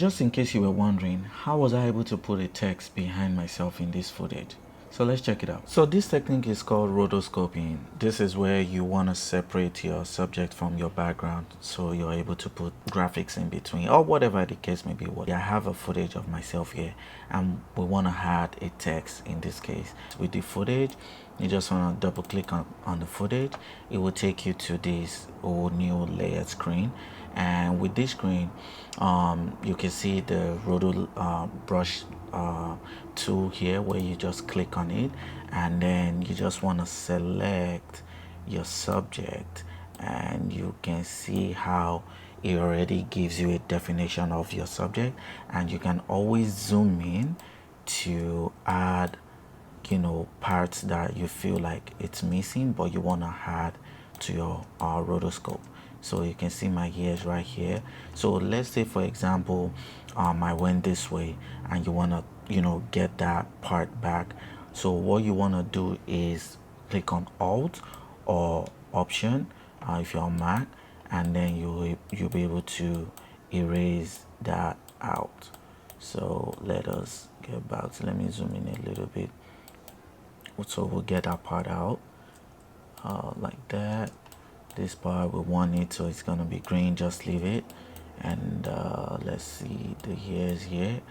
just in case you were wondering, how was I able to put a text behind myself in this footage? So let's check it out. So this technique is called rotoscoping. This is where you want to separate your subject from your background so you're able to put graphics in between or whatever the case may be. I have a footage of myself here and we want to add a text in this case. With the footage, you just want to double click on the footage. It will take you to this old new layer screen, and with this screen you can see the roto brush tool here where you just click on it and then you just want to select your subject, and you can see how it already gives you a definition of your subject, and you can always zoom in to add parts that you feel like it's missing but you want to add to your rotoscope. So you can see my ears right here. So let's say for example I went this way and you want to get that part back. So what you want to do is click on Alt or Option if you're on Mac, and then you'll be able to erase that out. So let us get back. So let me zoom in a little bit. So we'll get that part out like that. This part we want it so it's gonna be green, just leave it. And let's see the hairs here,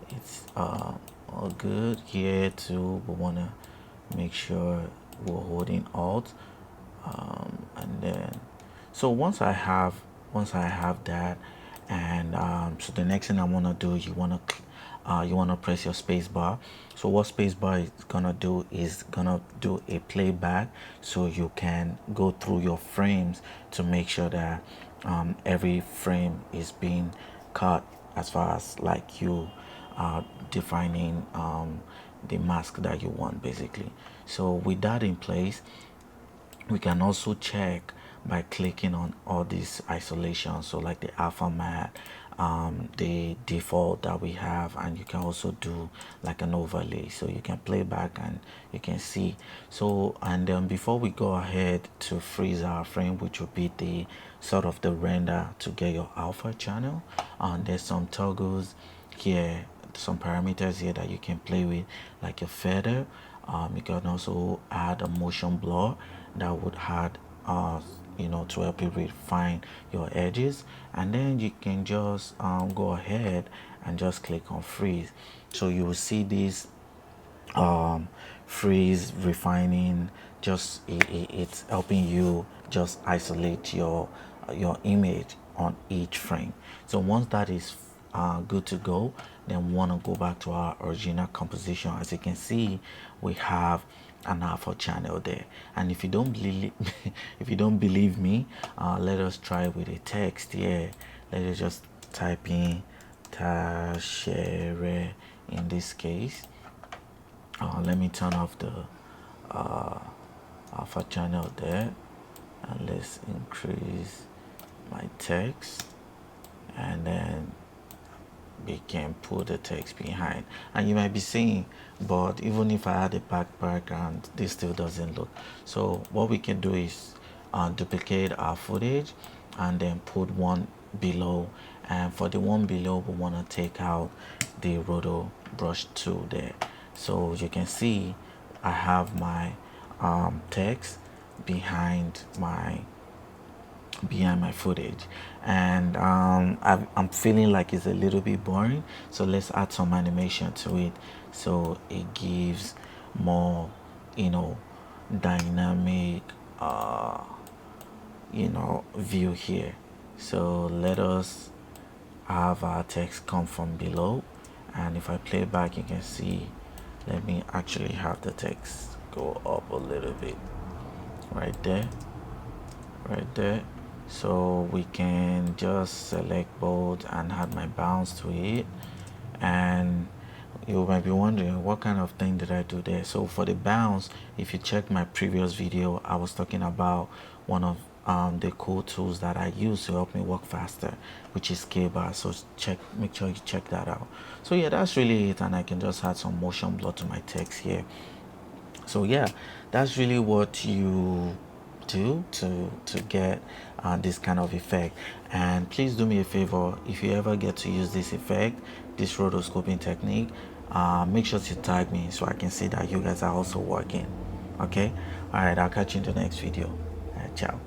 it's all good. Here too we want to make sure we're holding Alt, and then so once I have that, and so the next thing I want to do, you want to press your space bar. So what space bar is gonna do is gonna do a playback, so you can go through your frames to make sure that every frame is being cut as far as like you are defining the mask that you want basically. So with that in place, we can also check by clicking on all these isolations, so like the alpha matte, the default that we have, and you can also do like an overlay, so you can play back and you can see. So and then before we go ahead to freeze our frame, which will be the sort of the render to get your alpha channel, there's some toggles here, some parameters here that you can play with, like your feather. You can also add a motion blur that would add to help you refine your edges, and then you can just go ahead and just click on freeze. So you will see this freeze refining, just it's helping you just isolate your image on each frame. So once that is good to go, then we want to go back to our original composition. As you can see, we have an alpha channel there, and if you don't believe if you don't believe me, let us try with a text here. Let us just type in Tashere in this case. Let me turn off the alpha channel there, and let's increase my text, and then we can put the text behind. And you might be saying, but even if I add a background, this still doesn't look. So what we can do is duplicate our footage and then put one below, and for the one below we want to take out the roto brush tool there. So you can see I have my text behind my footage, and I'm feeling like it's a little bit boring, so let's add some animation to it so it gives more dynamic view here. So let us have our text come from below, and if I play back you can see, let me actually have the text go up a little bit right there. So we can just select bold and add my bounce to it. And you might be wondering, what kind of thing did I do there? So for the bounce, if you check my previous video, I was talking about one of the cool tools that I use to help me work faster, which is K-bar. So make sure you check that out. So yeah, that's really it, and I can just add some motion blur to my text here. So yeah, that's really what you do to get this kind of effect. And please do me a favor, if you ever get to use this effect, this rotoscoping technique, make sure to tag me so I can see that you guys are also working. Okay, all right, I'll catch you in the next video. Ciao.